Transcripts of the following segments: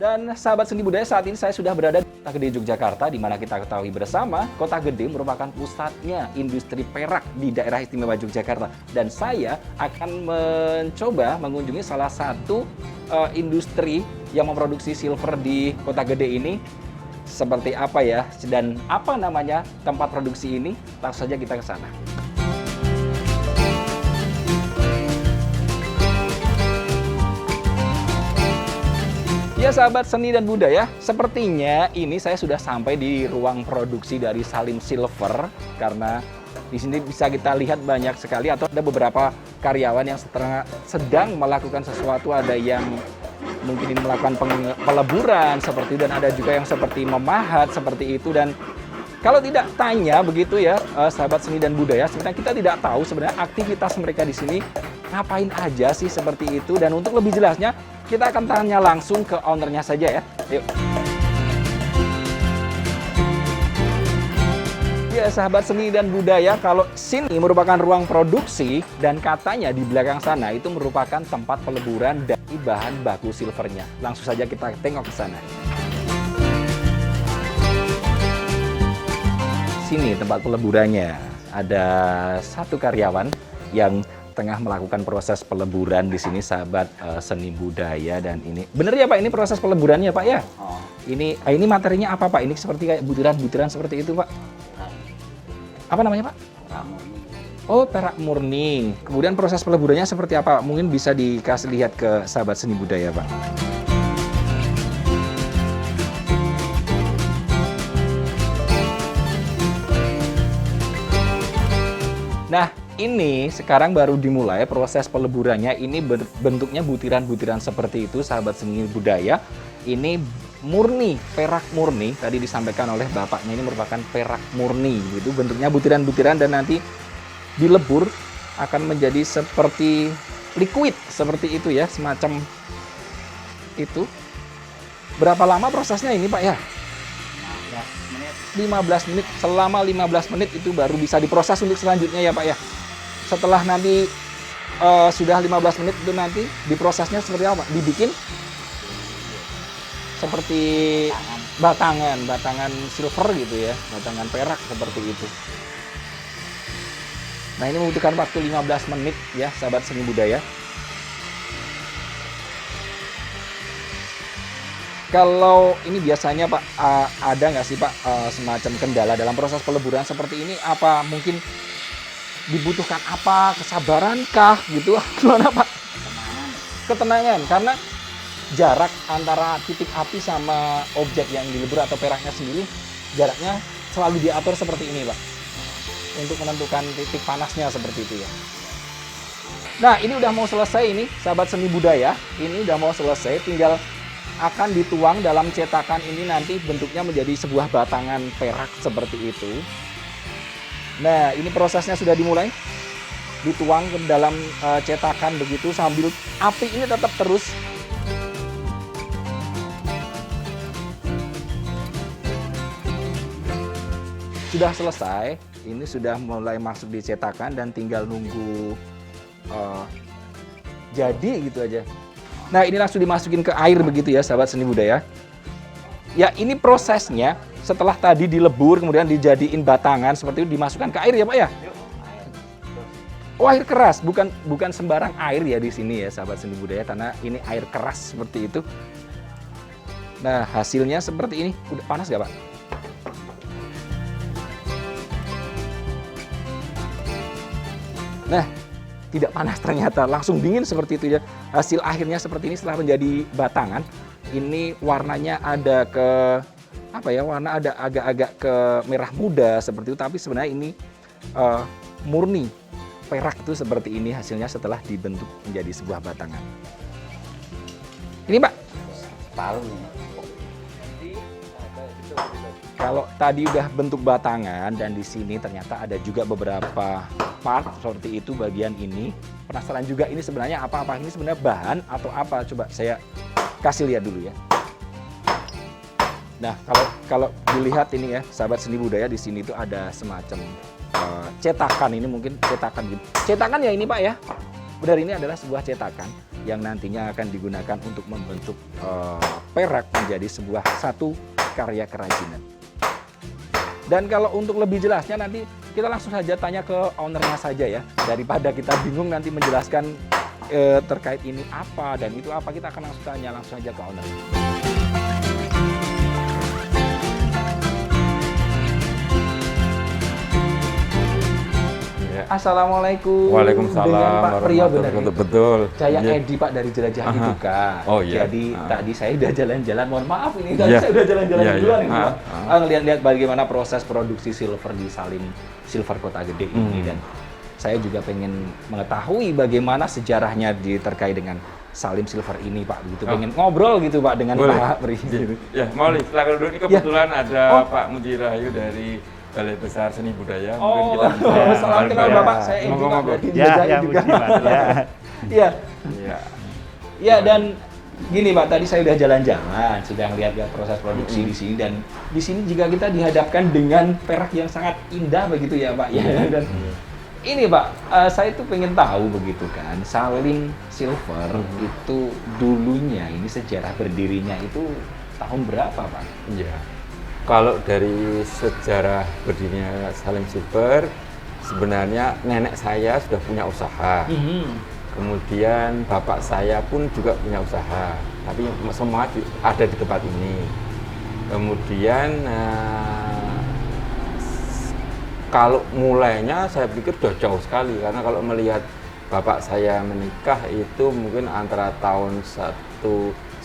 Dan sahabat seni budaya, saat ini saya sudah berada di Kota Gede, Yogyakarta, di mana kita ketahui bersama Kota Gede merupakan pusatnya industri perak di daerah istimewa Yogyakarta. Dan saya akan mencoba mengunjungi salah satu industri yang memproduksi silver di Kota Gede ini. Seperti apa ya, dan apa namanya tempat produksi ini? Langsung saja kita ke sana. Ya sahabat seni dan budaya, sepertinya ini saya sudah sampai di ruang produksi dari Salim Silver, karena di sini bisa kita lihat banyak sekali atau ada beberapa karyawan yang sedang melakukan sesuatu, ada yang mungkin ini melakukan peleburan seperti itu, dan ada juga yang seperti memahat seperti itu. Dan kalau tidak tanya begitu ya sahabat seni dan budaya, sebenarnya kita tidak tahu sebenarnya aktivitas mereka di sini ngapain aja sih seperti itu. Dan untuk lebih jelasnya kita akan tanya langsung ke ownernya saja ya. Yuk. Ya sahabat seni dan budaya, kalau sini merupakan ruang produksi dan katanya di belakang sana itu merupakan tempat peleburan dari bahan baku silvernya. Langsung saja kita tengok ke sana. Sini tempat peleburannya. Ada satu karyawan yang tengah melakukan proses peleburan di sini, sahabat seni budaya. Dan ini bener ya Pak, ini proses peleburannya Pak ya? Oh. Ini materinya apa Pak? Ini seperti kayak butiran-butiran seperti itu Pak? Apa namanya Pak? Perak murni. Oh, perak murni. Kemudian proses peleburannya seperti apa? Mungkin bisa dikasih lihat ke sahabat seni budaya Pak. Nah, ini sekarang baru dimulai proses peleburannya. Ini bentuknya butiran-butiran seperti itu, sahabat seni budaya. Ini murni, perak murni. Tadi disampaikan oleh bapaknya, ini merupakan perak murni. Itu bentuknya butiran-butiran dan nanti dilebur akan menjadi seperti liquid seperti itu ya, semacam itu. Berapa lama prosesnya ini Pak ya? 15 menit. Selama 15 menit itu baru bisa diproses untuk selanjutnya ya Pak ya. Setelah nanti sudah 15 menit itu nanti diprosesnya seperti apa? Dibikin seperti batangan silver gitu ya, batangan perak seperti itu. Nah, ini membutuhkan waktu 15 menit ya sahabat seni budaya. Kalau ini biasanya Pak, ada nggak sih Pak semacam kendala dalam proses peleburan seperti ini? Apa mungkin dibutuhkan apa? Kesabarankah gitu? Gimana Pak? Ketenangan. Karena jarak antara titik api sama objek yang dilebur atau peraknya sendiri, jaraknya selalu diatur seperti ini Pak. Untuk menentukan titik panasnya seperti itu ya. Nah, ini udah mau selesai ini, sahabat seni budaya. Ini udah mau selesai, tinggal akan dituang dalam cetakan ini, nanti bentuknya menjadi sebuah batangan perak seperti itu. Nah, ini prosesnya sudah dimulai, dituang ke dalam cetakan begitu, sambil api ini tetap terus. Sudah selesai, ini sudah mulai masuk di cetakan dan tinggal nunggu jadi gitu aja. Nah, ini langsung dimasukin ke air begitu ya sahabat seni budaya. Ya, ini prosesnya setelah tadi dilebur kemudian dijadiin batangan seperti itu, dimasukkan ke air ya Pak ya? Oh, air keras, bukan sembarang air ya di sini ya sahabat seni budaya, karena ini air keras seperti itu. Nah, hasilnya seperti ini. Udah panas nggak Pak? Nah, tidak panas ternyata, langsung dingin seperti itu ya. Hasil akhirnya seperti ini setelah menjadi batangan. Ini warnanya ada ke apa ya? Warna ada agak-agak ke merah muda seperti itu, tapi sebenarnya ini murni perak itu seperti ini hasilnya setelah dibentuk menjadi sebuah batangan. Ini Pak. Kalau tadi udah bentuk batangan dan di sini ternyata ada juga beberapa part seperti itu bagian ini. Penasaran juga ini sebenarnya apa-apa? Ini sebenarnya bahan atau apa? Coba saya kasih lihat dulu ya. Nah, kalau dilihat ini ya, sahabat seni budaya, di sini tuh ada semacam cetakan, ini mungkin cetakan gitu. Cetakan ya ini Pak ya? Benar, ini adalah sebuah cetakan yang nantinya akan digunakan untuk membentuk perak menjadi satu karya kerajinan. Dan kalau untuk lebih jelasnya nanti kita langsung saja tanya ke ownernya saja ya. Daripada kita bingung nanti menjelaskan terkait ini apa dan itu apa, kita akan langsung tanya langsung saja ke owner. Assalamualaikum. Waalaikumsalam. Dengan Pak Priyo benar. Betul. Saya Edi Pak dari Jelajah Hiduka. Oh iya. Jadi tadi saya udah jalan-jalan. Mohon maaf ini tadi saya udah jalan-jalan duluan ini Pak. Ngelihat-lihat bagaimana proses produksi silver di Salim Silver Kota Gede ini dan saya juga pengen mengetahui bagaimana sejarahnya terkait dengan Salim Silver ini Pak. Begitu pengen ngobrol gitu Pak dengan Pak Priyo. Ya, Mauli, silakan dulu. Ini kebetulan ada Pak Mujirahayu dari Balai Besar Seni Budaya. Oh, mungkin kita salam kenal Bapak. Saya Edi Pak dari Jelajah Hiduka. Iya. Ya, dan gini Pak, tadi saya udah jalan-jalan, sudah melihat proses produksi di sini, dan di sini juga kita dihadapkan dengan perak yang sangat indah begitu ya Pak ya. Dan ini Pak, saya tuh pengen tahu begitu kan, Salim Silver itu dulunya ini sejarah berdirinya itu tahun berapa Pak? Iya. Kalau dari sejarah berdirinya Salim Silver, sebenarnya nenek saya sudah punya usaha. Kemudian bapak saya pun juga punya usaha, tapi semua ada di tempat ini. Kemudian kalau mulainya saya pikir sudah jauh sekali, karena kalau melihat bapak saya menikah itu mungkin antara tahun 1955.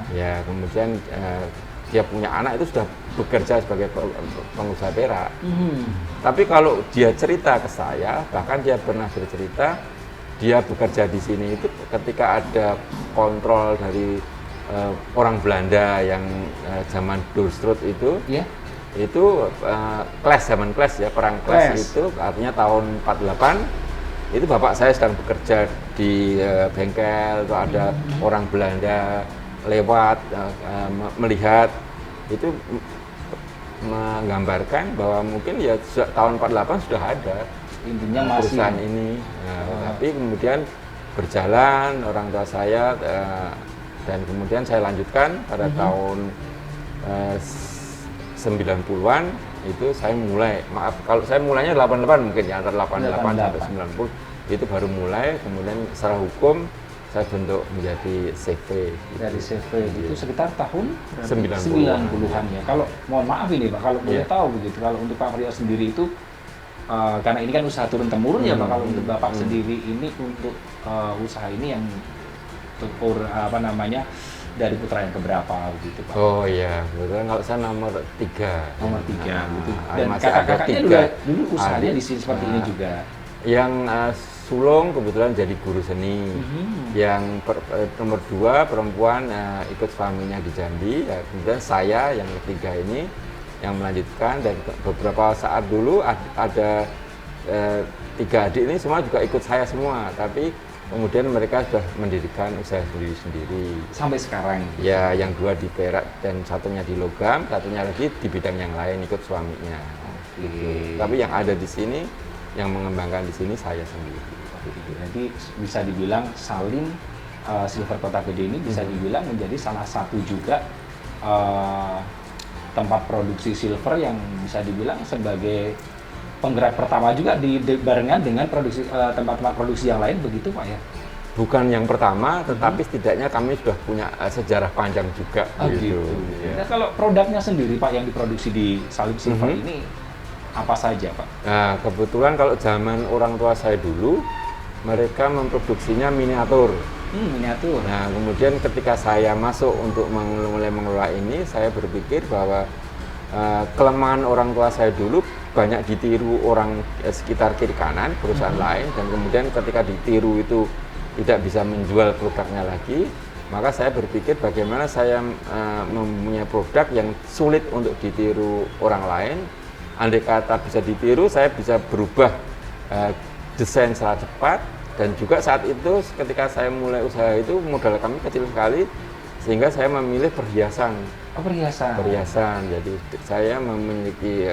Ya, kemudian dia punya anak itu sudah bekerja sebagai pengusaha perak. Tapi kalau dia cerita ke saya, bahkan dia pernah bercerita dia bekerja di sini itu ketika ada kontrol dari orang Belanda yang zaman Doornstraat itu, itu zaman clash ya, perang clash itu artinya tahun 48. Itu bapak saya sedang bekerja di bengkel, itu ada orang Belanda lewat melihat, itu menggambarkan bahwa mungkin ya tahun 48 sudah ada intinya perusahaan ini. Tapi kemudian berjalan orang tua saya dan kemudian saya lanjutkan pada tahun 90-an itu saya mulai, kalau saya mulainya 88 mungkin ya, antara 88 sampai 90 itu baru mulai, kemudian secara hukum saya bentuk menjadi CV. Dari CV itu sekitar tahun 90-an ya. Kalau mohon maaf ini Pak, kalau boleh tahu begitu, kalau untuk Pak Priyo sendiri itu karena ini kan usaha turun temurun ya Pak, kalau untuk Bapak sendiri ini untuk usaha ini yang dari putra yang keberapa begitu Pak? Oh iya, kebetulan kalau saya nomor 3. Nomor 3 gitu. Dan masih ada 3. Dulu usahanya di sini seperti ini juga. Yang sulung kebetulan jadi guru seni. Yang nomor 2 perempuan ikut suaminya di Jambi. Ya, kemudian saya yang ketiga ini yang melanjutkan, dan beberapa saat dulu ada 3 adik ini semua juga ikut saya semua, tapi kemudian mereka sudah mendirikan usaha sendiri-sendiri. Sampai sekarang? Ya, yang 2 di perak dan satunya di logam, satunya lagi di bidang yang lain ikut suaminya. Gitu. Tapi yang ada di sini, yang mengembangkan di sini saya sendiri. Jadi bisa dibilang Salim Silver Kota Gede ini bisa dibilang menjadi salah satu juga tempat produksi silver yang bisa dibilang sebagai penggerak pertama juga barengan dengan produksi tempat-tempat produksi yang lain begitu Pak ya? Bukan yang pertama, tetapi setidaknya kami sudah punya sejarah panjang juga. Gitu. Ya. Nah, kalau produknya sendiri Pak yang diproduksi di Salim Silver ini apa saja Pak? Nah, kebetulan kalau zaman orang tua saya dulu, mereka memproduksinya miniatur. Miniatur. Nah, kemudian ketika saya masuk untuk mulai mengelola ini, saya berpikir bahwa kelemahan orang tua saya dulu banyak ditiru orang sekitar kiri kanan perusahaan lain, dan kemudian ketika ditiru itu tidak bisa menjual produknya lagi, maka saya berpikir bagaimana saya mempunyai produk yang sulit untuk ditiru orang lain. Andai kata bisa ditiru, saya bisa berubah desain secara cepat, dan juga saat itu ketika saya mulai usaha itu modal kami kecil sekali, sehingga saya memilih perhiasan. Perhiasan. Jadi saya memiliki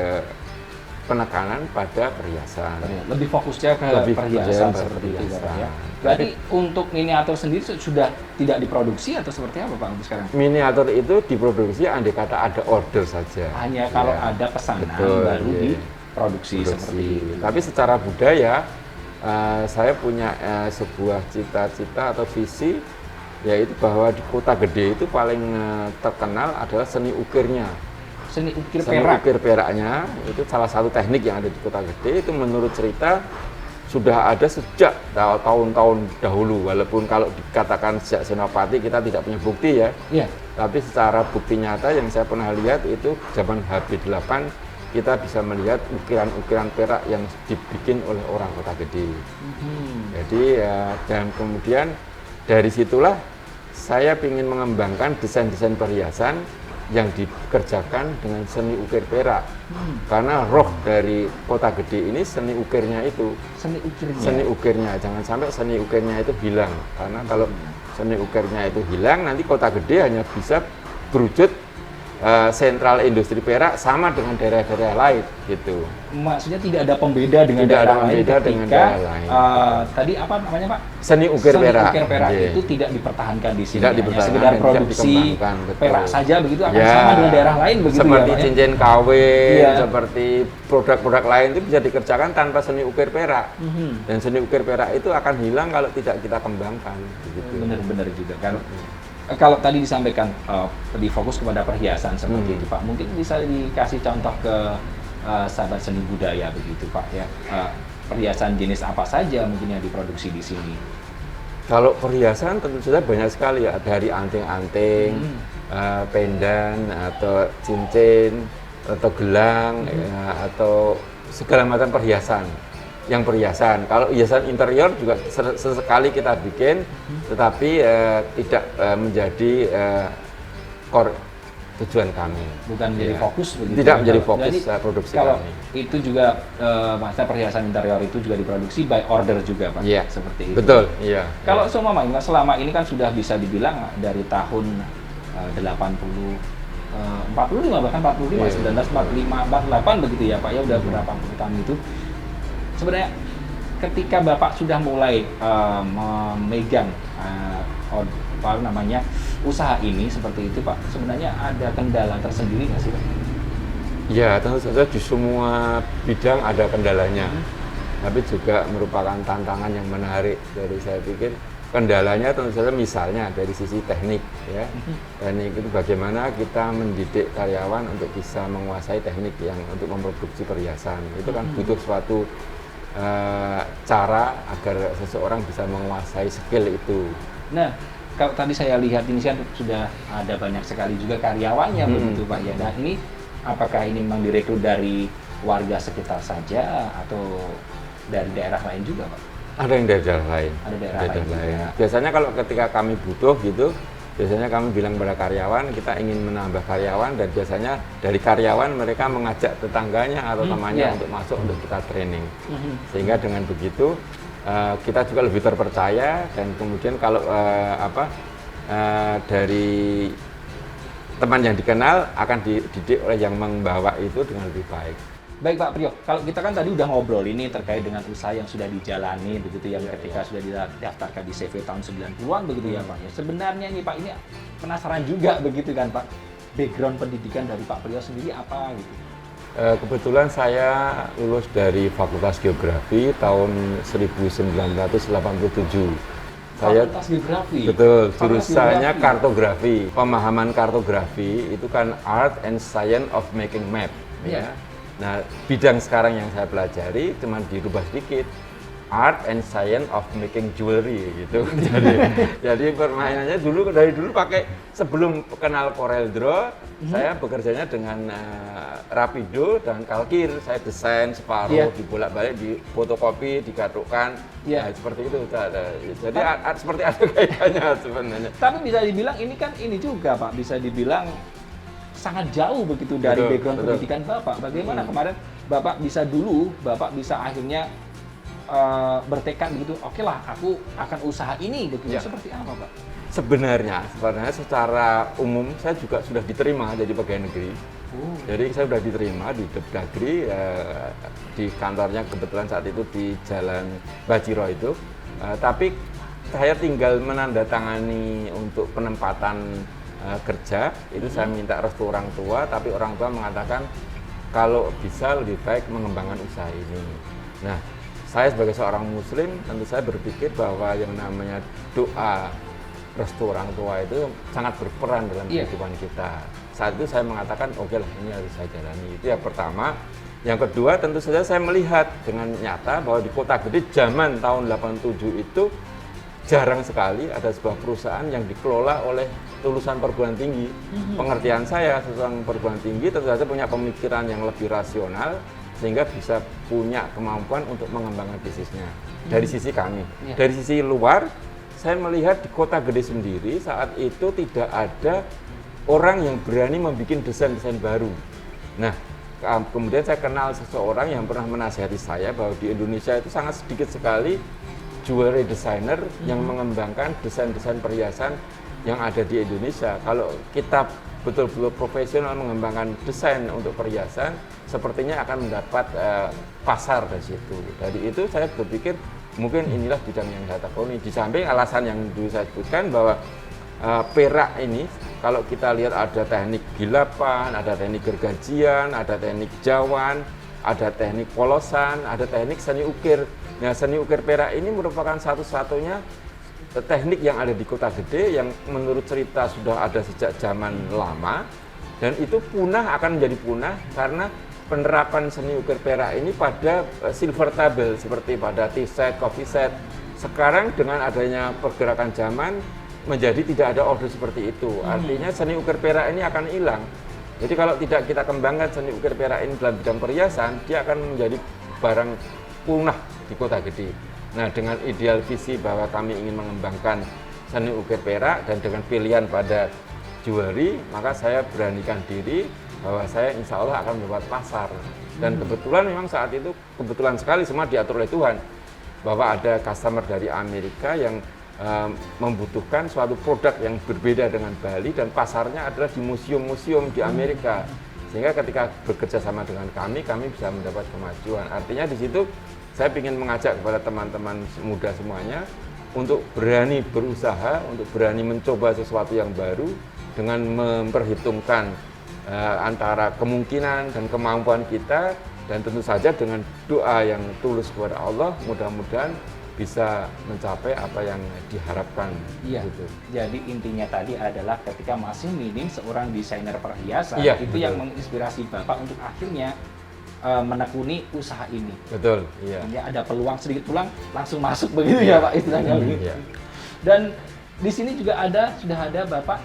penekanan pada perhiasan. Lebih fokusnya ke Lebih perhiasan pada seperti itu perhiasan. Pak ya. Berarti untuk miniatur sendiri sudah tidak diproduksi atau seperti apa Pak untuk sekarang? Miniatur itu diproduksi andai kata ada order saja. Hanya kalau Ya, ada pesanan betul, baru ya. diproduksi seperti itu. Tapi secara budaya, saya punya sebuah cita-cita atau visi, yaitu bahwa di kota gede itu paling terkenal adalah seni ukirnya. Seni ukir Seni perak. ukir peraknya itu salah satu teknik yang ada di kota gede, itu menurut cerita sudah ada sejak tahun-tahun dahulu, walaupun kalau dikatakan sejak Senopati kita tidak punya bukti ya. Iya. Tapi secara bukti nyata yang saya pernah lihat itu zaman HB8 kita bisa melihat ukiran-ukiran perak yang dibikin oleh orang kota gede. Jadi dan kemudian dari situlah saya ingin mengembangkan desain-desain perhiasan yang dikerjakan dengan seni ukir perak. Karena roh dari kota gede ini seni ukirnya itu. Seni ukirnya. Seni ukirnya, jangan sampai seni ukirnya itu hilang. Karena kalau seni ukirnya itu hilang, nanti kota gede hanya bisa berwujud sentral industri perak sama dengan daerah-daerah lain gitu. Maksudnya tidak ada pembeda dengan Tidak ada daerah lain pembeda ketika dengan daerah lain. Tadi apa namanya Pak? Seni ukir perak. Seni ukir perak Iya. itu tidak dipertahankan di sini. Tidak Hanya dipertahankan sekedar dan tidak produksi dikembangkan, betul. perak saja begitu akan Ya, sama dengan daerah lain begitu seperti ya Pak? cincin kawin, Iya. seperti produk-produk lain itu bisa dikerjakan tanpa seni ukir perak. Dan seni ukir perak itu akan hilang kalau tidak kita kembangkan. Begitu. Benar-benar juga kan. Kalau tadi disampaikan lebih fokus kepada perhiasan seperti itu Pak, mungkin bisa dikasih contoh ke sahabat seni budaya begitu Pak ya. Perhiasan jenis apa saja mungkin yang diproduksi di sini? Kalau perhiasan tentu saja banyak sekali ya, dari anting-anting, pendan atau cincin atau gelang atau segala macam perhiasan. Yang perhiasan, kalau hiasan interior juga sesekali kita bikin, tetapi tidak menjadi core tujuan kami. Bukan menjadi Ya. fokus begitu. Tidak menjadi Kalau- fokus jadi, produksi kalau kami. itu juga maksudnya perhiasan interior itu juga diproduksi by order juga Pak. Iya. Seperti itu. Betul, iya. Kalau selama ini kan sudah bisa dibilang dari tahun 80 45 bahkan 45 Iya. 1945 48 begitu ya Pak ya, udah berapa puluh tahun itu. Sebenarnya ketika Bapak sudah mulai memegang apa namanya usaha ini seperti itu Pak, sebenarnya ada kendala tersendiri nggak sih Pak? Ya, tentu saja di semua bidang ada kendalanya, tapi juga merupakan tantangan yang menarik. Dari saya pikir kendalanya tentu saja misalnya dari sisi teknik ya. Teknik itu bagaimana kita mendidik karyawan untuk bisa menguasai teknik yang untuk memproduksi perhiasan. Itu kan butuh suatu cara agar seseorang bisa menguasai skill itu. Nah, kalau tadi saya lihat ini kan sudah ada banyak sekali juga karyawannya begitu Pak ya. Nah, ini apakah ini memang direkrut dari warga sekitar saja atau dari daerah lain juga Pak? Ada yang dari daerah lain. Ada daerah lain juga. Biasanya kalau ketika kami butuh gitu, biasanya kami bilang pada karyawan kita ingin menambah karyawan, dan biasanya dari karyawan mereka mengajak tetangganya atau temannya iya. untuk masuk untuk kita training. Sehingga dengan begitu kita juga lebih terpercaya, dan kemudian kalau dari teman yang dikenal akan dididik oleh yang membawa itu dengan lebih baik. Baik Pak Priyo, kalau kita kan tadi udah ngobrol ini terkait dengan usaha yang sudah dijalani begitu ya, ketika sudah didaftarkan di CV tahun 90-an begitu ya Pak ya. Sebenarnya nih Pak, ini penasaran juga begitu kan Pak, background pendidikan dari Pak Priyo sendiri apa gitu? Kebetulan saya lulus dari Fakultas Geografi tahun 1987. Saya Fakultas Geografi? betul, Fakultas jurusannya Geografi. kartografi. Pemahaman kartografi itu kan art and science of making map. Iya. Ya. Nah, bidang sekarang yang saya pelajari cuma dirubah sedikit, art and science of making jewelry gitu. jadi permainannya dari dulu pakai, sebelum kenal Corel Draw, saya bekerjanya dengan Rapido dan Kalkir. Saya desain separuh, Iya. dibolak-balik, difotokopi, digadukkan. Iya. Nah, seperti itu. Jadi seperti ada kaitannya sebenarnya. Tapi bisa dibilang ini kan ini juga Pak, bisa dibilang sangat jauh begitu dari Betul, background betul. pendidikan Bapak. Bagaimana kemarin Bapak bisa akhirnya bertekad begitu, oke lah aku akan usaha ini begitu. Ya. Seperti apa Pak? Sebenarnya secara umum saya juga sudah diterima jadi pegawai negeri. Jadi saya sudah diterima di Depdagri, di kantornya kebetulan saat itu di Jalan Bajiro itu. Tapi saya tinggal menandatangani untuk penempatan kerja, itu saya minta restu orang tua, tapi orang tua mengatakan kalau bisa lebih baik mengembangkan usaha ini. Nah, saya sebagai seorang muslim tentu saya berpikir bahwa yang namanya doa restu orang tua itu sangat berperan dalam kehidupan kita. Saat itu saya mengatakan oke lah, ini harus saya jalani. Itu yang pertama. Yang kedua tentu saja saya melihat dengan nyata bahwa di kota gede zaman tahun 87 itu jarang sekali ada sebuah perusahaan yang dikelola oleh lulusan perguruan tinggi. Pengertian saya, lulusan perguruan tinggi tentu saja punya pemikiran yang lebih rasional sehingga bisa punya kemampuan untuk mengembangkan bisnisnya. Dari sisi kami. Dari sisi luar, saya melihat di kota gede sendiri saat itu tidak ada orang yang berani membuat desain-desain baru. Nah, kemudian saya kenal seseorang yang pernah menasihati saya bahwa di Indonesia itu sangat sedikit sekali jewelry designer yang mengembangkan desain-desain perhiasan yang ada di Indonesia. Kalau kita betul-betul profesional mengembangkan desain untuk perhiasan, sepertinya akan mendapat pasar dari situ. Dari itu saya berpikir mungkin inilah bidang yang saya tekuni. Di samping alasan yang dulu saya sebutkan bahwa perak ini, kalau kita lihat ada teknik gilapan, ada teknik gergajian, ada teknik jawan, ada teknik polosan, ada teknik seni ukir. Nah, seni ukir perak ini merupakan satu-satunya teknik yang ada di kota gede yang menurut cerita sudah ada sejak zaman lama, dan itu akan menjadi punah karena penerapan seni ukir perak ini pada silver table seperti pada tea set, coffee set. Sekarang dengan adanya pergerakan zaman menjadi tidak ada order seperti itu. Artinya seni ukir perak ini akan hilang. Jadi kalau tidak kita kembangkan seni ukir perak ini dalam bidang perhiasan, dia akan menjadi barang punah di kota gede. Nah, dengan ideal visi bahwa kami ingin mengembangkan seni ukir perak dan dengan pilihan pada jewelry, maka saya beranikan diri bahwa saya insya Allah akan membuat pasar. Dan kebetulan memang saat itu, kebetulan sekali semua diatur oleh Tuhan, bahwa ada customer dari Amerika yang membutuhkan suatu produk yang berbeda dengan Bali dan pasarnya adalah di museum-museum di Amerika. Sehingga ketika bekerja sama dengan kami bisa mendapat kemajuan. Artinya di situ saya ingin mengajak kepada teman-teman muda semuanya untuk berani berusaha, untuk berani mencoba sesuatu yang baru dengan memperhitungkan antara kemungkinan dan kemampuan kita, dan tentu saja dengan doa yang tulus kepada Allah, mudah-mudahan bisa mencapai apa yang diharapkan. Iya. Gitu. Jadi intinya tadi adalah ketika masih minim seorang desainer perhiasan, itu betul. yang menginspirasi Bapak untuk akhirnya menekuni usaha ini. Betul. Iya. Ini ada peluang sedikit pulang langsung masuk begitu ya Pak istilahnya. Iya. Dan di sini juga sudah ada Bapak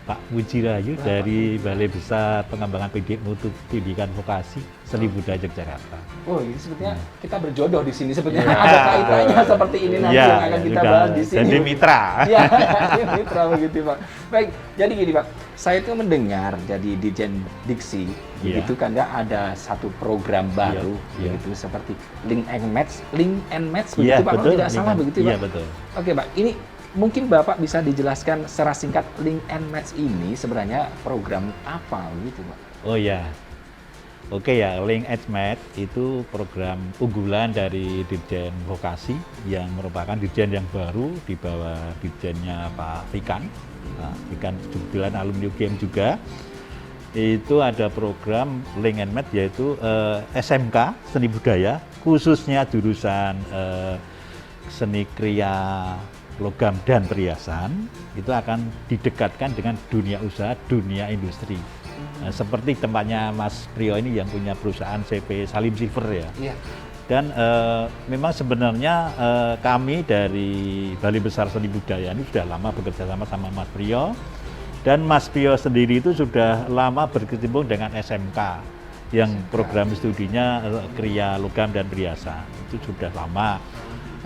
Pak Mujirayu dari Balai Besar Pengembangan Mutu Pendidikan Vokasi Seni Budaya Yogyakarta. Oh, ini sebetulnya kita berjodoh di sini. Sebetulnya ada kaitannya seperti ini nanti yang akan kita bahas di sini. Jadi mitra. Ya, mitra begitu Pak. Baik, jadi gini Pak, saya itu mendengar jadi Dirjen Diksi, begitu kan ya, ada satu program baru, begitu seperti Link and Match begitu Pak, kalau tidak salah begitu Pak. Iya betul. Oke Pak, ini mungkin Bapak bisa dijelaskan secara singkat Link and Match ini sebenarnya program apa gitu Pak? Oh ya. Oke ya, Link and Match itu program unggulan dari Dirjen Vokasi yang merupakan dirjen yang baru di bawah dirjennya Pak Fikan. Nah, Fikan kebetulan alumni UGM juga. Itu ada program Link and Match yaitu SMK Seni Budaya, khususnya jurusan seni kriya logam dan perhiasan, itu akan didekatkan dengan dunia usaha, dunia industri. Seperti tempatnya Mas Priyo ini yang punya perusahaan CP Salim Silver ya. Iya. Dan memang sebenarnya kami dari Balai Besar Seni Budaya ini sudah lama bekerja sama Mas Priyo. Dan Mas Priyo sendiri itu sudah lama berkecimpung dengan SMK yang program studinya kriya logam dan perhiasan. Itu sudah lama.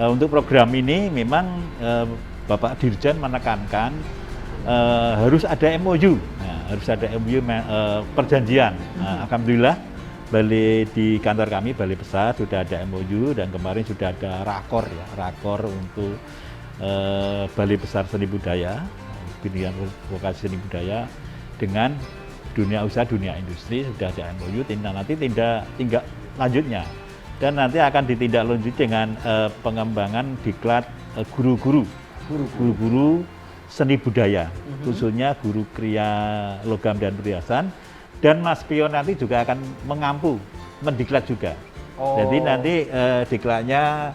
Untuk program ini memang Bapak Dirjen menekankan harus ada MOU, harus ada MOU perjanjian. Alhamdulillah di kantor kami Balai Besar sudah ada MOU dan kemarin sudah ada rakor untuk Balai Besar Seni Budaya, Pendidikan Vokasi Seni Budaya dengan dunia usaha, dunia industri sudah ada MOU, nanti tindak lanjutnya. Dan nanti akan ditindaklanjuti dengan pengembangan diklat guru-guru seni budaya, khususnya guru kriya logam dan perhiasan. Dan Mas Pio nanti juga akan mendiklat juga. Jadi nanti diklatnya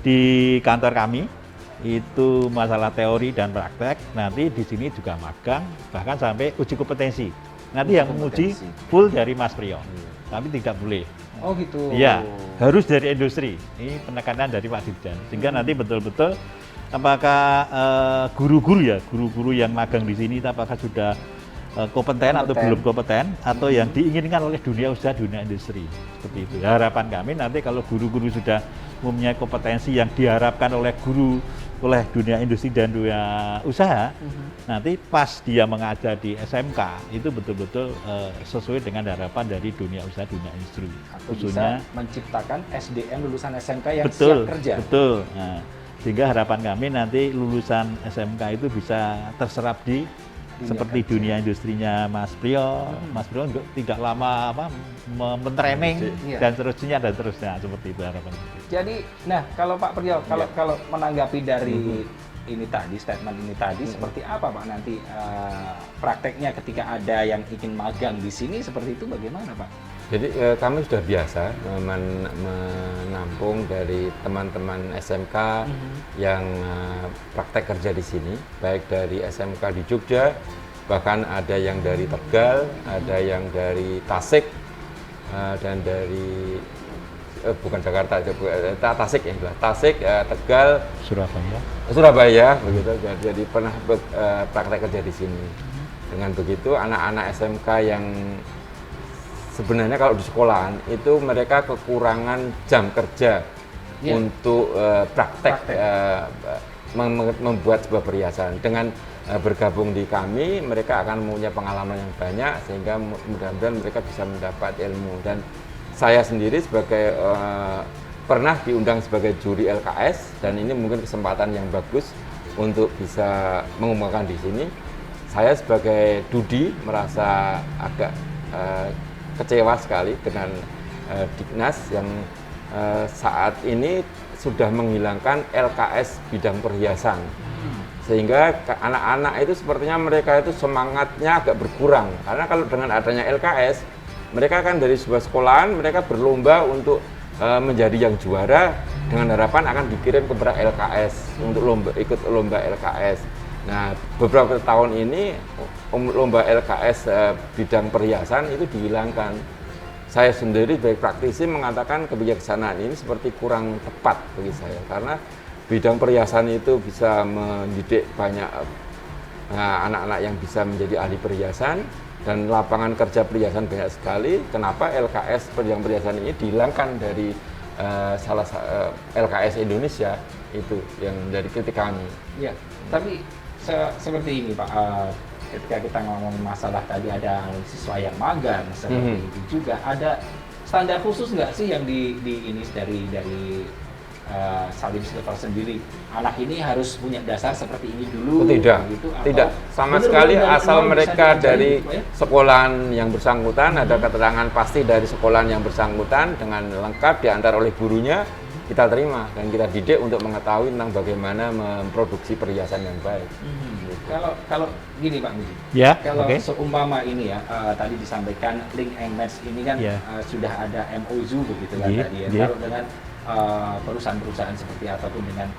di kantor kami itu masalah teori dan praktek. Nanti di sini juga magang, bahkan sampai uji kompetensi. Nanti yang menguji full dari Mas Prio, tapi tidak boleh. Oh gitu. Iya, harus dari industri. Ini penekanan dari Pak Dirjen. Sehingga nanti betul-betul apakah guru-guru yang magang di sini apakah sudah kompeten atau belum kompeten, atau yang diinginkan oleh dunia usaha, dunia industri. Seperti itu. Harapan kami nanti kalau guru-guru sudah mempunyai kompetensi yang diharapkan oleh dunia industri dan dunia usaha, nanti pas dia mengajar di SMK itu betul-betul sesuai dengan harapan dari dunia usaha, dunia industri. Atau bisa menciptakan SDM lulusan SMK yang betul, siap kerja. Betul. Nah, sehingga harapan kami nanti lulusan SMK itu bisa terserap di seperti kerja. Dunia industrinya Mas Prio. Mas Prio tidak lama mentraining dan seterusnya seperti itu harapan. Jadi, nah kalau Pak Prio, kalau menanggapi dari statement ini tadi, seperti apa Pak nanti prakteknya ketika ada yang ingin magang di sini seperti itu bagaimana Pak? Jadi kami sudah biasa menampung dari teman-teman SMK yang praktek kerja di sini, baik dari SMK di Jogja, bahkan ada yang dari Tegal, ada yang dari Tasik, dan dari bukan Jakarta, Tasik ya, Tasik, Tegal, Surabaya, begitu. Jadi pernah praktek kerja di sini. Dengan begitu anak-anak SMK yang sebenarnya kalau di sekolahan itu mereka kekurangan jam kerja untuk praktek membuat sebuah perhiasan. Dengan bergabung di kami, mereka akan mempunyai pengalaman yang banyak sehingga mudah-mudahan mereka bisa mendapat ilmu. Dan saya sendiri sebagai pernah diundang sebagai juri LKS, dan ini mungkin kesempatan yang bagus untuk bisa mengumumkan di sini. Saya sebagai Dudi merasa agak kecewa sekali dengan Dignas yang saat ini sudah menghilangkan LKS bidang perhiasan, sehingga anak-anak itu sepertinya mereka itu semangatnya agak berkurang, karena kalau dengan adanya LKS mereka kan dari sebuah sekolahan mereka berlomba untuk menjadi yang juara dengan harapan akan dikirim ke LKS untuk ikut lomba LKS. Nah, beberapa tahun ini lomba LKS bidang perhiasan itu dihilangkan. Saya sendiri sebagai praktisi mengatakan kebijaksanaan ini seperti kurang tepat bagi saya, karena bidang perhiasan itu bisa mendidik banyak anak-anak yang bisa menjadi ahli perhiasan, dan lapangan kerja perhiasan banyak sekali. Kenapa LKS bidang perhiasan ini dihilangkan dari LKS Indonesia, itu yang dari kritik kami. Ya, tapi seperti ini Pak, ketika kita ngomong masalah tadi ada siswa yang magang seperti itu juga, ada standar khusus nggak sih yang di ini dari Salim Silver sendiri, anak ini harus punya dasar seperti ini dulu? Tidak sama sekali, asal mereka dari sekolahan yang bersangkutan, ada keterangan pasti dari sekolahan yang bersangkutan dengan lengkap diantar oleh gurunya, kita terima dan kita didik untuk mengetahui tentang bagaimana memproduksi perhiasan yang baik. Kalau gini Pak Midi, kalau seumpama ini tadi disampaikan Link and Match ini kan sudah ada MOU begitu kan tadi ya. Kalau dengan perusahaan-perusahaan seperti ataupun dengan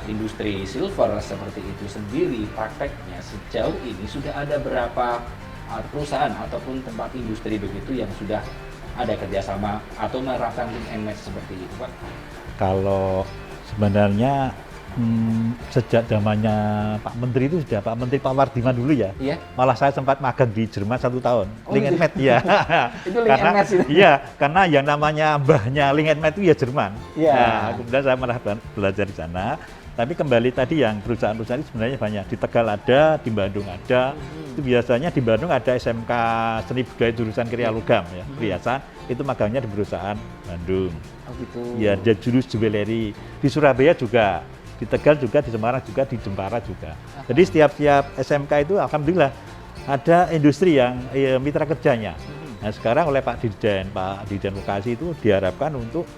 industri silver seperti itu sendiri, prakteknya sejauh ini sudah ada berapa perusahaan ataupun tempat industri begitu yang sudah ada kerjasama atau menerapkan Link and Match seperti itu Pak? Kalau sebenarnya sejak zamannya Pak Menteri itu sudah, Pak Menteri Pak Wardiman dulu ya. Iya. Malah saya sempat magang di Jerman 1 tahun. Link and Match ya. Itu Link and Match itu. Iya, karena yang namanya mbahnya Link and Match itu ya Jerman. Iya. Nah, kemudian saya malah belajar di sana. Tapi kembali tadi yang perusahaan-perusahaan itu sebenarnya banyak. Di Tegal ada, di Bandung ada. Itu biasanya di Bandung ada SMK Seni Budaya jurusan Kriya Logam ya, perhiasan. Itu magangnya di perusahaan Bandung. Oh gitu. Ya, ada jurus juweleri. Di Surabaya juga, di Tegal juga, di Semarang juga, di Jepara juga. Jadi setiap SMK itu alhamdulillah ada industri yang mitra kerjanya. Nah sekarang oleh Pak Dirjen Vokasi itu diharapkan untuk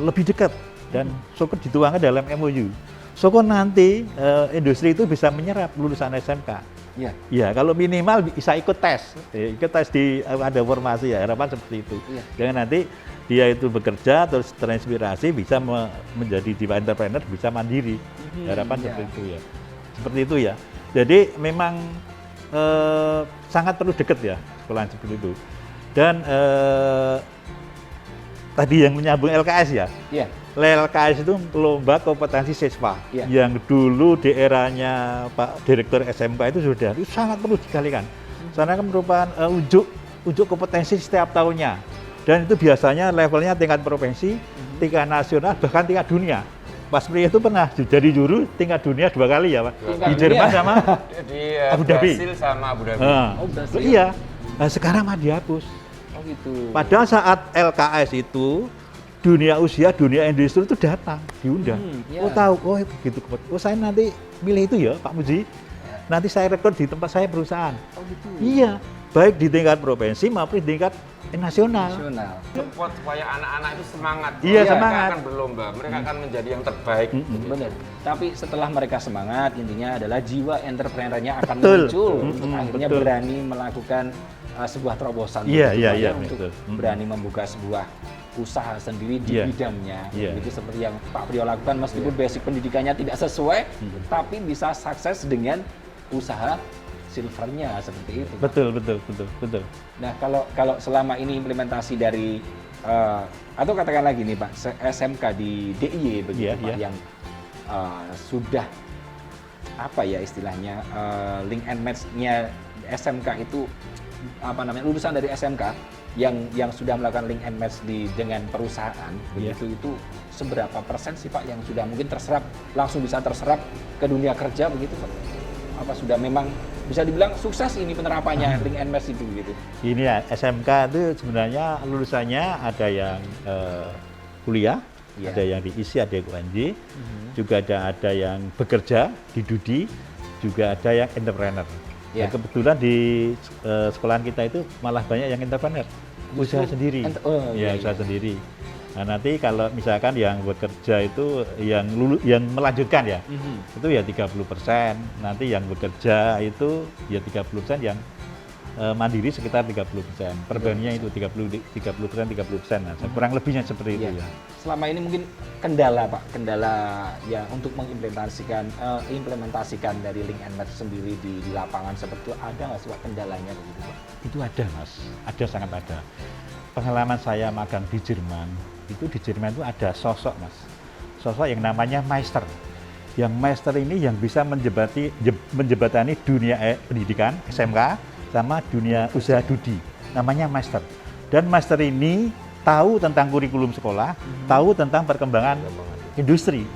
lebih dekat dan syukur dituangkan dalam MOU. Syukur nanti industri itu bisa menyerap lulusan SMK. Iya. Ya, kalau minimal bisa ikut tes di ada formasi ya, harapan seperti itu. Iya. Jangan nanti dia itu bekerja terus terinspirasi bisa menjadi jiwa entrepreneur, bisa mandiri. Harapan seperti itu ya. Seperti itu ya. Jadi memang sangat perlu dekat ya sekolah seperti itu. Dan tadi yang menyambung LKS ya. Iya. LKS itu lomba kompetensi siswa Iya. yang dulu di eranya Pak Direktur SMK itu sudah itu sangat perlu dikalikan. Karena kan merupakan ujuk kompetensi setiap tahunnya dan itu biasanya levelnya tingkat provinsi, tingkat nasional bahkan tingkat dunia. Mas Pri itu pernah jadi juru tingkat dunia 2 kali ya Pak, Tingkat di Jerman dunia. sama Di Abu Dhabi. Brasil sama Abu Dhabi. Oh, Brasil. Iya. Nah, sekarang mah dihapus. Oh gitu. Padahal saat LKS itu dunia usia, dunia industri itu datang, diundang. Iya. Oh tahu, oh begitu. Oh saya nanti milih itu ya Pak Muji. Nanti saya rekod di tempat saya perusahaan. Oh gitu. Iya, baik di tingkat provinsi maupun di tingkat nasional. Nasional. Support supaya anak-anak itu semangat. Iya, Mereka semangat. akan berlomba, mereka akan menjadi yang terbaik. Benar. Tapi setelah mereka semangat, intinya adalah jiwa entrepreneurnya akan Betul. muncul untuk akhirnya Betul. berani melakukan sebuah terobosan. Iya, begitu, iya, Pak, iya, ya, untuk betul. berani membuka sebuah usaha sendiri di Iya. bidangnya. Iya. Itu seperti yang Pak Priyo lakukan meskipun basic pendidikannya tidak sesuai, tapi bisa sukses dengan usaha silvernya seperti itu. Pak. Betul. Nah, kalau selama ini implementasi dari atau katakan lagi nih Pak, SMK di DIY begitu Iya, Pak, iya. yang sudah apa ya istilahnya link and match-nya SMK itu apa namanya lulusan dari SMK yang sudah melakukan link and match dengan perusahaan Iya. begitu itu seberapa persen sih Pak yang sudah mungkin langsung bisa terserap ke dunia kerja begitu Pak? Apa sudah memang bisa dibilang sukses ini penerapannya link and match itu gitu? Ini ya SMK itu sebenarnya lulusannya ada yang kuliah, Iya. ada yang diisi, ada yang UNJ, juga ada yang bekerja di Dudi, juga ada yang entrepreneur. Iya. Dan kebetulan di sekolahan kita itu malah banyak yang entrepreneur, usaha sendiri. Iya, Usaha sendiri. Nah, nanti kalau misalkan yang bekerja itu yang melanjutkan ya, itu ya 30%. Nanti yang bekerja itu ya 30% yang mandiri sekitar 30%. Perbandingannya itu 30%. Nah, kurang lebihnya seperti itu Iya. ya. Selama ini mungkin kendala Pak, kendala ya untuk mengimplementasikan dari link and match sendiri di lapangan seperti itu ada nggak sih Pak kendalanya begitu Pak? Itu ada Mas, ada sangat ada. Pengalaman saya magang di Jerman, itu di Jerman itu ada sosok Mas, sosok yang namanya Meister. Yang Meister ini yang bisa menjebatani dunia pendidikan SMK sama dunia usaha Dudi, namanya Meister. Dan Meister ini tahu tentang kurikulum sekolah, tahu tentang perkembangan industri.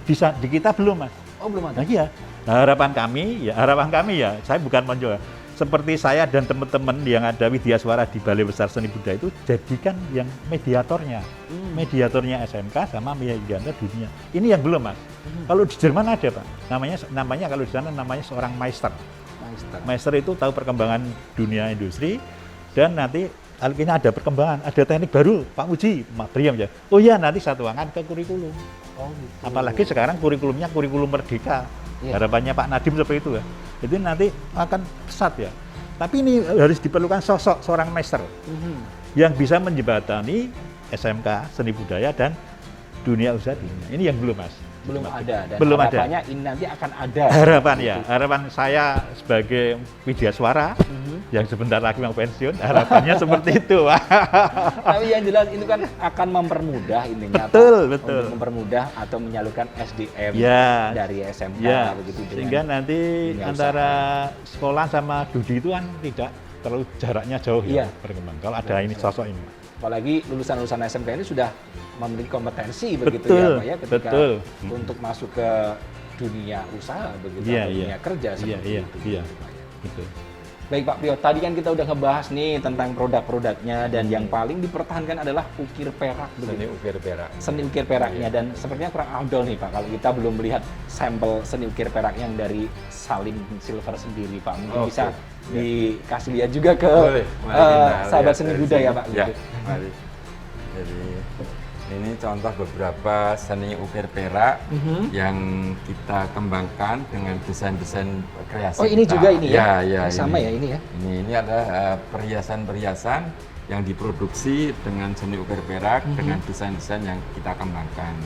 Bisa di kita belum Mas. Oh belum ada. Nah iya, nah, harapan kami ya, saya bukan menjual. Seperti saya dan teman-teman yang ada Widya Suara di Balai Besar Seni Budaya itu jadikan yang mediatornya, mediatornya SMK sama mediator dunia. Ini yang belum Mas. Kalau di Jerman ada Pak, namanya kalau di sana namanya seorang Meister. Meister itu tahu perkembangan dunia industri dan nanti akhirnya ada perkembangan, ada teknik baru Pak Muji, Pak Priam ya. Oh iya nanti satu angkat ke kurikulum. Oh gitu. Apalagi sekarang kurikulumnya kurikulum merdeka. Iya. Harapannya Pak Nadiem seperti itu ya. Jadi nanti akan pesat ya. Tapi ini harus diperlukan sosok seorang master yang bisa menjembatani SMK Seni Budaya dan dunia usaha dunia. Ini yang belum Mas. Belum ada dan Belum ada. harapannya ini nanti akan ada. Harapan ya, harapan saya sebagai Widya Suara yang sebentar lagi mau pensiun, harapannya seperti itu. Tapi yang jelas itu kan akan mempermudah intinya Betul, Pak, betul. untuk mempermudah atau menyalurkan SDM Ya. dari SMK Ya, begitu dengan sehingga nanti dunia antara sekolah sama Dudi itu kan tidak terlalu jaraknya jauh Iya. ya perkembangan. Kalau ada ini sosok ini. apalagi lulusan-lulusan SMK ini sudah memiliki kompetensi begitu Betul, ya Pak ya ketika betul. untuk masuk ke dunia usaha begitu Iya, atau iya. dunia kerja Iya, seperti iya, itu iya. gitu, Pak, ya. Gitu. Baik Pak Priyo, tadi kan kita udah ngebahas nih tentang produk-produknya dan yang paling dipertahankan adalah ukir perak. Seni begitu. ukir perak. Seni ukir peraknya dan sepertinya kurang afdol nih Pak kalau kita belum melihat sampel seni ukir perak yang dari Salim Silver sendiri Pak. Mungkin Oke. bisa dikasih lihat juga ke Boleh, mari kita sahabat lihat seni dari budaya sini. Pak. Ya, gitu. mari. Jadi ini contoh beberapa seni ukir perak yang kita kembangkan dengan desain-desain kreasi. Oh ini kita. juga ini ya? Ya, Sama ya ini ya? Ini adalah perhiasan-perhiasan yang diproduksi dengan seni ukir perak dengan desain-desain yang kita kembangkan.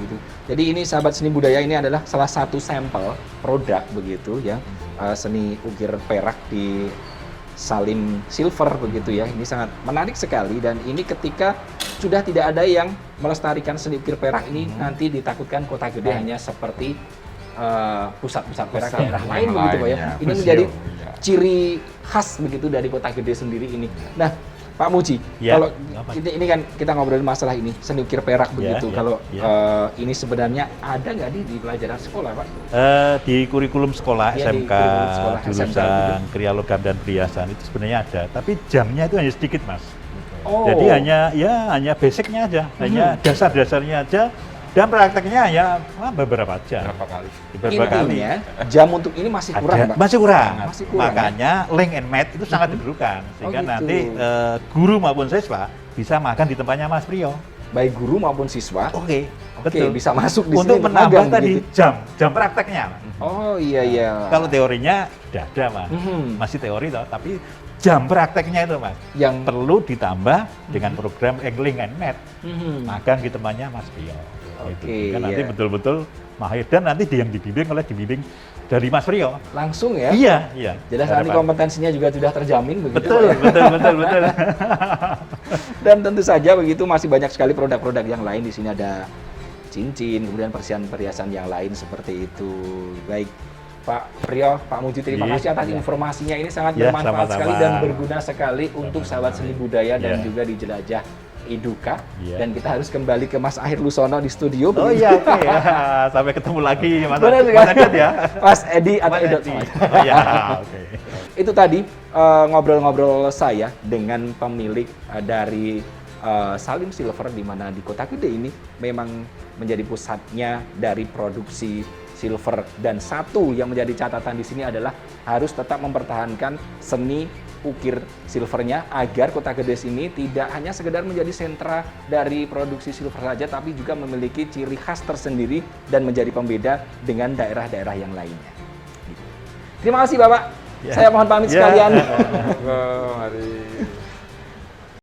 Gitu. Jadi ini sahabat seni budaya ini adalah salah satu sampel produk begitu ya seni ukir perak di Salim Silver begitu ya. Ini sangat menarik sekali dan ini ketika sudah tidak ada yang melestarikan seni ukir perak ini nanti ditakutkan Kota Gede hanya seperti pusat-pusat perak Pusat daerah yang lain begitu Pak ya. lainnya, Ini museum, menjadi iya. ciri khas begitu dari Kota Gede sendiri ini. Nah, Pak Muji, Ya, kalau apa? ini kan kita ngobrolin masalah ini seni ukir perak begitu. ya, Kalau ya. ini sebenarnya ada nggak di pelajaran sekolah Pak? Di kurikulum sekolah Iya, di SMK, kurikulum sekolah SMK jurusan kriya logam dan perhiasan itu sebenarnya ada, tapi jamnya itu hanya sedikit mas. Oh. Jadi hanya basicnya aja, hanya dasar-dasarnya aja, dan prakteknya hanya beberapa jam. Berapa kali? Beberapa kali. Intinya jam untuk ini masih kurang Ada, Pak. masih kurang. Masih kurang, Makanya link and match itu sangat diperlukan sehingga gitu. nanti guru maupun siswa bisa makan di tempatnya Mas Priyo. Baik guru maupun siswa. Oke, Oke, bisa masuk di untuk sini menambah magang tadi begitu. jam prakteknya. Oh iya iya. Kalau teorinya sudah ada mas, masih teori toh, tapi jam prakteknya itu mas yang perlu ditambah dengan program link and match magang di tempatnya Mas Priyo. Oke, Kan nanti iya. betul-betul mahir dan nanti yang dibimbing dari Mas Priyo. langsung ya. Iya. Jelas nanti Harapan. kompetensinya juga sudah terjamin begitu. Betul, Pak, ya? betul. Dan tentu saja begitu masih banyak sekali produk-produk yang lain di sini ada cincin, kemudian perhiasan-perhiasan yang lain seperti itu. Baik, Pak Priyo, Pak Muji, terima Iya, kasih atas iya. informasinya. Ini sangat Ya, bermanfaat sama-sama. sekali dan berguna sekali untuk sahabat seni budaya dan Iya. juga di jelajah Eduka. Iya. Dan kita harus kembali ke Mas Ahir Lusono di studio. Oh begitu. iya, oke ya. Sampai ketemu lagi Mas Benar sekali. Mas Edot ya. Mas Edi atau Mas Edot. Edi. Oh iya, oke. Itu tadi ngobrol-ngobrol saya dengan pemilik dari Salim Silver di mana di Kota Gede ini memang menjadi pusatnya dari produksi silver, dan satu yang menjadi catatan di sini adalah harus tetap mempertahankan seni ukir silvernya agar Kota Gede ini tidak hanya sekedar menjadi sentra dari produksi silver saja tapi juga memiliki ciri khas tersendiri dan menjadi pembeda dengan daerah-daerah yang lainnya. Terima kasih Bapak. Ya. Saya mohon pamit Ya. sekalian. Mari.